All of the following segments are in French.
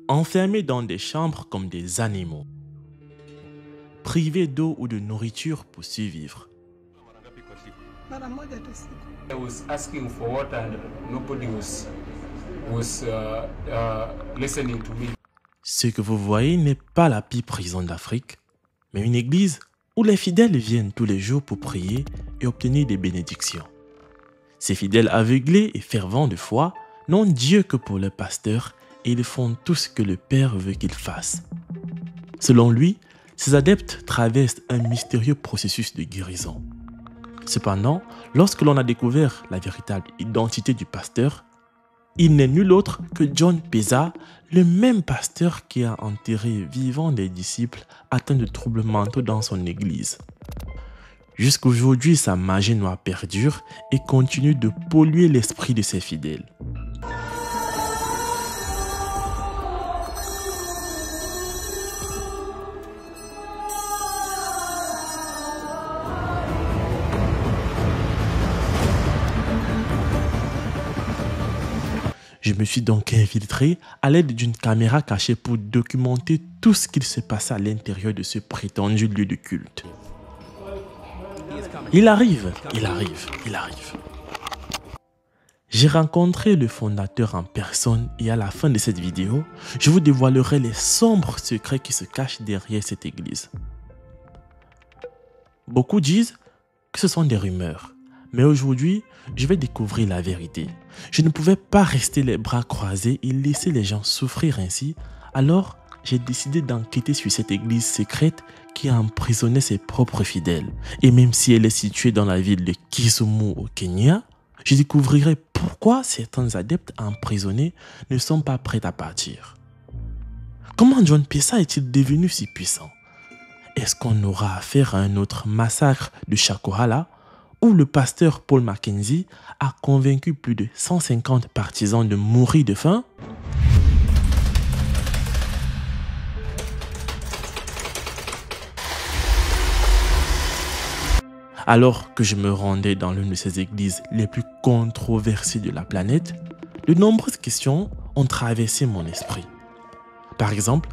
enfermés dans des chambres comme des animaux, privés d'eau ou de nourriture pour survivre. I was asking for water and nobody was listening to me. Ce que vous voyez n'est pas la pire prison d'Afrique, mais une église où les fidèles viennent tous les jours pour prier et obtenir des bénédictions. Ces fidèles aveuglés et fervents de foi n'ont Dieu que pour leur pasteur et ils font tout ce que le Père veut qu'ils fassent. Selon lui, ces adeptes traversent un mystérieux processus de guérison. Cependant, lorsque l'on a découvert la véritable identité du pasteur, il n'est nul autre que John Pesa, le même pasteur qui a enterré vivant des disciples atteints de troubles mentaux dans son église. Jusqu'aujourd'hui, sa magie noire perdure et continue de polluer l'esprit de ses fidèles. Je me suis donc infiltré à l'aide d'une caméra cachée pour documenter tout ce qu'il se passait à l'intérieur de ce prétendu lieu de culte. Il arrive. J'ai rencontré le fondateur en personne et à la fin de cette vidéo, je vous dévoilerai les sombres secrets qui se cachent derrière cette église. Beaucoup disent que ce sont des rumeurs. Mais aujourd'hui, je vais découvrir la vérité. Je ne pouvais pas rester les bras croisés et laisser les gens souffrir ainsi. Alors, j'ai décidé d'enquêter sur cette église secrète qui emprisonnait ses propres fidèles. Et même si elle est située dans la ville de Kisumu au Kenya, je découvrirai pourquoi certains adeptes emprisonnés ne sont pas prêts à partir. Comment John Pesa est-il devenu si puissant? Est-ce qu'on aura affaire à un autre massacre de Shakuhala où le pasteur Paul Mackenzie a convaincu plus de 150 partisans de mourir de faim? Alors que je me rendais dans l'une de ces églises les plus controversées de la planète, de nombreuses questions ont traversé mon esprit. Par exemple,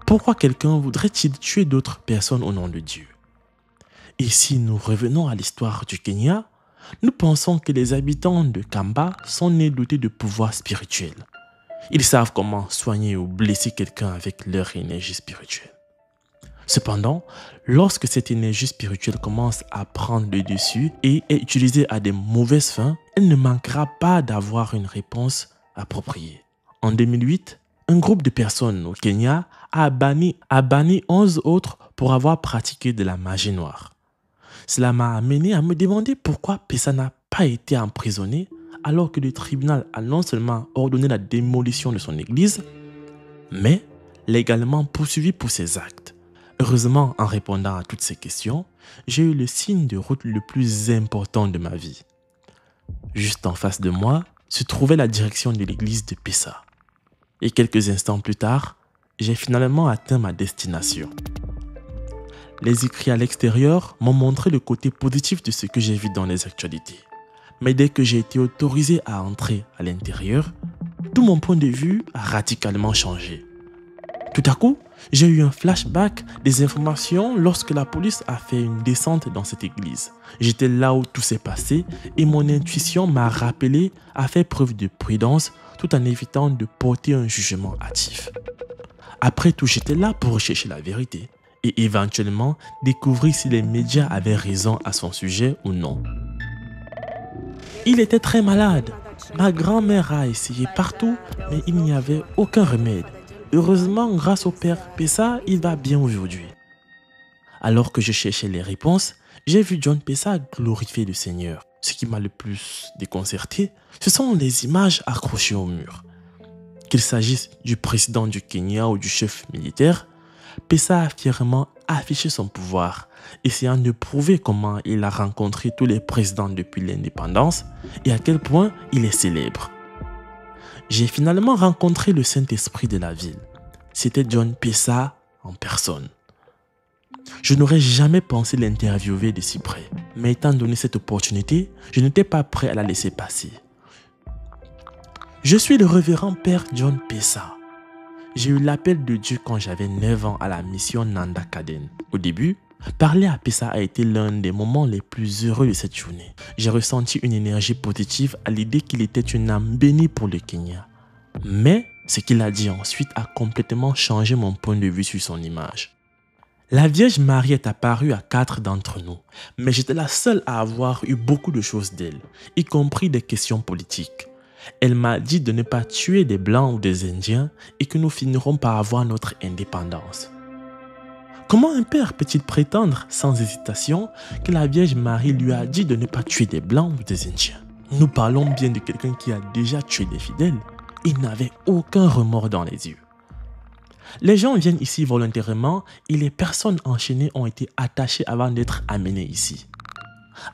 pourquoi quelqu'un voudrait-il tuer d'autres personnes au nom de Dieu? Et si nous revenons à l'histoire du Kenya, nous pensons que les habitants de Kamba sont nés dotés de pouvoirs spirituels. Ils savent comment soigner ou blesser quelqu'un avec leur énergie spirituelle. Cependant, lorsque cette énergie spirituelle commence à prendre le dessus et est utilisée à des mauvaises fins, elle ne manquera pas d'avoir une réponse appropriée. En 2008, un groupe de personnes au Kenya a banni 11 autres pour avoir pratiqué de la magie noire. Cela m'a amené à me demander pourquoi Pesa n'a pas été emprisonné alors que le tribunal a non seulement ordonné la démolition de son église, mais légalement poursuivi pour ses actes. Heureusement, en répondant à toutes ces questions, j'ai eu le signe de route le plus important de ma vie. Juste en face de moi se trouvait la direction de l'église de Pesa. Et quelques instants plus tard, j'ai finalement atteint ma destination. Les écrits à l'extérieur m'ont montré le côté positif de ce que j'ai vu dans les actualités. Mais dès que j'ai été autorisé à entrer à l'intérieur, tout mon point de vue a radicalement changé. Tout à coup, j'ai eu un flashback des informations lorsque la police a fait une descente dans cette église. J'étais là où tout s'est passé et mon intuition m'a rappelé à faire preuve de prudence tout en évitant de porter un jugement hâtif. Après tout, j'étais là pour rechercher la vérité et éventuellement découvrir si les médias avaient raison à son sujet ou non. Il était très malade. Ma grand-mère a essayé partout, mais il n'y avait aucun remède. Heureusement, grâce au père Pesa, il va bien aujourd'hui. Alors que je cherchais les réponses, j'ai vu John Pesa glorifier le Seigneur. Ce qui m'a le plus déconcerté, ce sont les images accrochées au mur. Qu'il s'agisse du président du Kenya ou du chef militaire, Pesa a fièrement affiché son pouvoir, essayant de prouver comment il a rencontré tous les présidents depuis l'indépendance et à quel point il est célèbre. J'ai finalement rencontré le Saint-Esprit de la ville. C'était John Pesa en personne. Je n'aurais jamais pensé l'interviewer de si près, mais étant donné cette opportunité, je n'étais pas prêt à la laisser passer. Je suis le révérend père John Pesa. J'ai eu l'appel de Dieu quand j'avais 9 ans à la mission Nanda Kaden. Au début, parler à Pessa a été l'un des moments les plus heureux de cette journée. J'ai ressenti une énergie positive à l'idée qu'il était une âme bénie pour le Kenya. Mais ce qu'il a dit ensuite a complètement changé mon point de vue sur son image. La Vierge Marie est apparue à 4 d'entre nous, mais j'étais la seule à avoir eu beaucoup de choses d'elle, y compris des questions politiques. Elle m'a dit de ne pas tuer des Blancs ou des Indiens et que nous finirons par avoir notre indépendance. Comment un père peut-il prétendre sans hésitation que la Vierge Marie lui a dit de ne pas tuer des Blancs ou des Indiens? Nous parlons bien de quelqu'un qui a déjà tué des fidèles. Il n'avait aucun remords dans les yeux. Les gens viennent ici volontairement et les personnes enchaînées ont été attachées avant d'être amenées ici.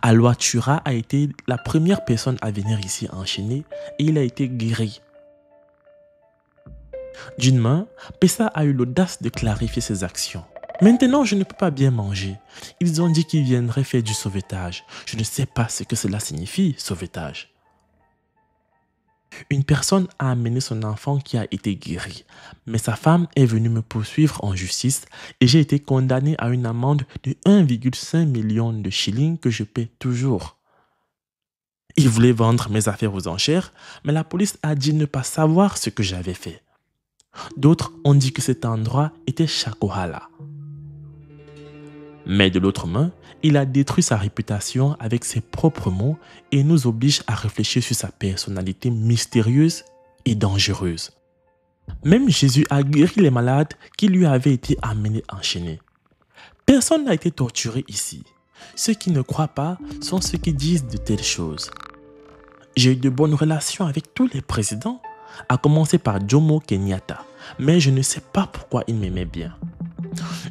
Aloa Tura a été la première personne à venir ici enchaînée et il a été guéri. D'une main, Pessa a eu l'audace de clarifier ses actions. Maintenant, je ne peux pas bien manger. Ils ont dit qu'ils viendraient faire du sauvetage. Je ne sais pas ce que cela signifie, sauvetage. Une personne a amené son enfant qui a été guéri, mais sa femme est venue me poursuivre en justice et j'ai été condamné à une amende de 1,5 million de shillings que je paie toujours. Ils voulaient vendre mes affaires aux enchères, mais la police a dit ne pas savoir ce que j'avais fait. D'autres ont dit que cet endroit était Shakohala. Mais de l'autre main, il a détruit sa réputation avec ses propres mots et nous oblige à réfléchir sur sa personnalité mystérieuse et dangereuse. Même Jésus a guéri les malades qui lui avaient été amenés enchaînés. Personne n'a été torturé ici. Ceux qui ne croient pas sont ceux qui disent de telles choses. J'ai eu de bonnes relations avec tous les présidents, à commencer par Jomo Kenyatta, mais je ne sais pas pourquoi il m'aimait bien.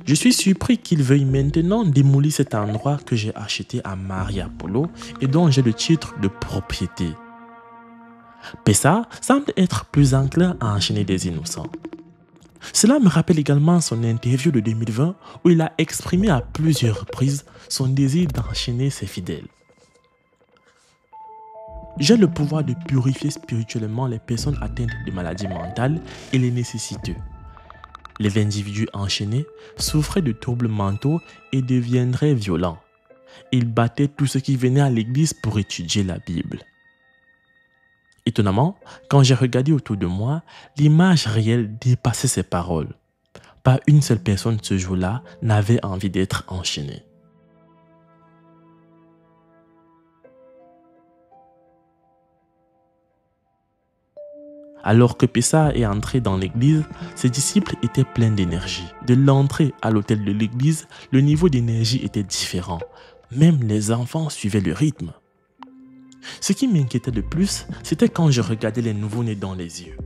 Je suis surpris qu'il veuille maintenant démolir cet endroit que j'ai acheté à Maria Polo et dont j'ai le titre de propriété. Pessa semble être plus enclin à enchaîner des innocents. Cela me rappelle également son interview de 2020 où il a exprimé à plusieurs reprises son désir d'enchaîner ses fidèles. J'ai le pouvoir de purifier spirituellement les personnes atteintes de maladies mentales et les nécessiteux. Les individus enchaînés souffraient de troubles mentaux et deviendraient violents. Ils battaient tous ceux qui venaient à l'église pour étudier la Bible. Étonnamment, quand j'ai regardé autour de moi, l'image réelle dépassait ces paroles. Pas une seule personne ce jour-là n'avait envie d'être enchaînée. Alors que Pessa est entré dans l'église, ses disciples étaient pleins d'énergie. De l'entrée à l'autel de l'église, le niveau d'énergie était différent. Même les enfants suivaient le rythme. Ce qui m'inquiétait le plus, c'était quand je regardais les nouveau-nés dans les yeux.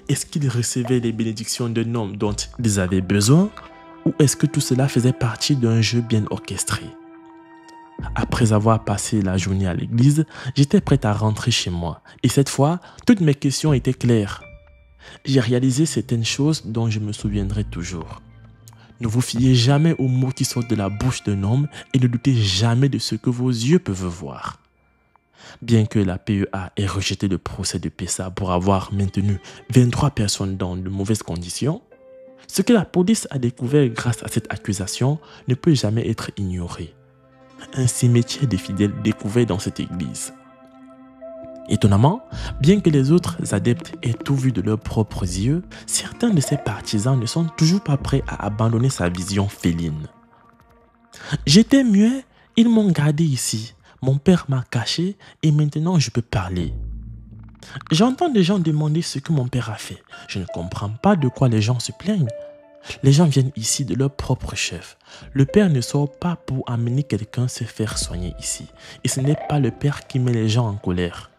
Est-ce qu'ils recevaient les bénédictions d'un homme dont ils avaient besoin, ou est-ce que tout cela faisait partie d'un jeu bien orchestré? Après avoir passé la journée à l'église, j'étais prêt à rentrer chez moi. Et cette fois, toutes mes questions étaient claires. J'ai réalisé certaines choses dont je me souviendrai toujours. Ne vous fiez jamais aux mots qui sortent de la bouche d'un homme et ne doutez jamais de ce que vos yeux peuvent voir. Bien que la PEA ait rejeté le procès de Pessa pour avoir maintenu 23 personnes dans de mauvaises conditions, ce que la police a découvert grâce à cette accusation ne peut jamais être ignoré. Un cimetière des fidèles découvert dans cette église. Étonnamment, bien que les autres adeptes aient tout vu de leurs propres yeux, certains de ses partisans ne sont toujours pas prêts à abandonner sa vision féline. J'étais muet, ils m'ont gardé ici, mon père m'a caché et maintenant je peux parler. J'entends des gens demander ce que mon père a fait. Je ne comprends pas de quoi les gens se plaignent. Les gens viennent ici de leur propre chef. Le père ne sort pas pour amener quelqu'un se faire soigner ici. Et ce n'est pas le père qui met les gens en colère.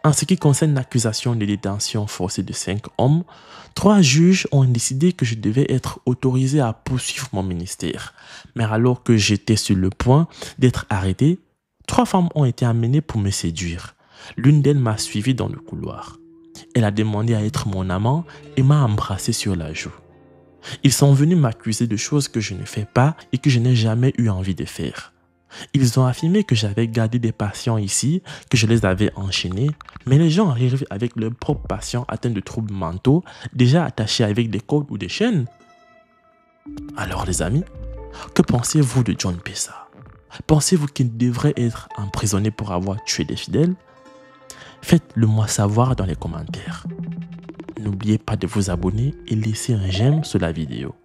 En ce qui concerne l'accusation de détention forcée de 5 hommes, 3 juges ont décidé que je devais être autorisé à poursuivre mon ministère. Mais alors que j'étais sur le point d'être arrêté, 3 femmes ont été amenées pour me séduire. L'une d'elles m'a suivi dans le couloir. Elle a demandé à être mon amant et m'a embrassé sur la joue. Ils sont venus m'accuser de choses que je ne fais pas et que je n'ai jamais eu envie de faire. Ils ont affirmé que j'avais gardé des patients ici, que je les avais enchaînés, mais les gens arrivent avec leurs propres patients atteints de troubles mentaux, déjà attachés avec des cordes ou des chaînes. Alors les amis, que pensez-vous de John Pessa? Pensez-vous qu'il devrait être emprisonné pour avoir tué des fidèles? Faites-le moi savoir dans les commentaires. N'oubliez pas de vous abonner et laisser un j'aime sur la vidéo.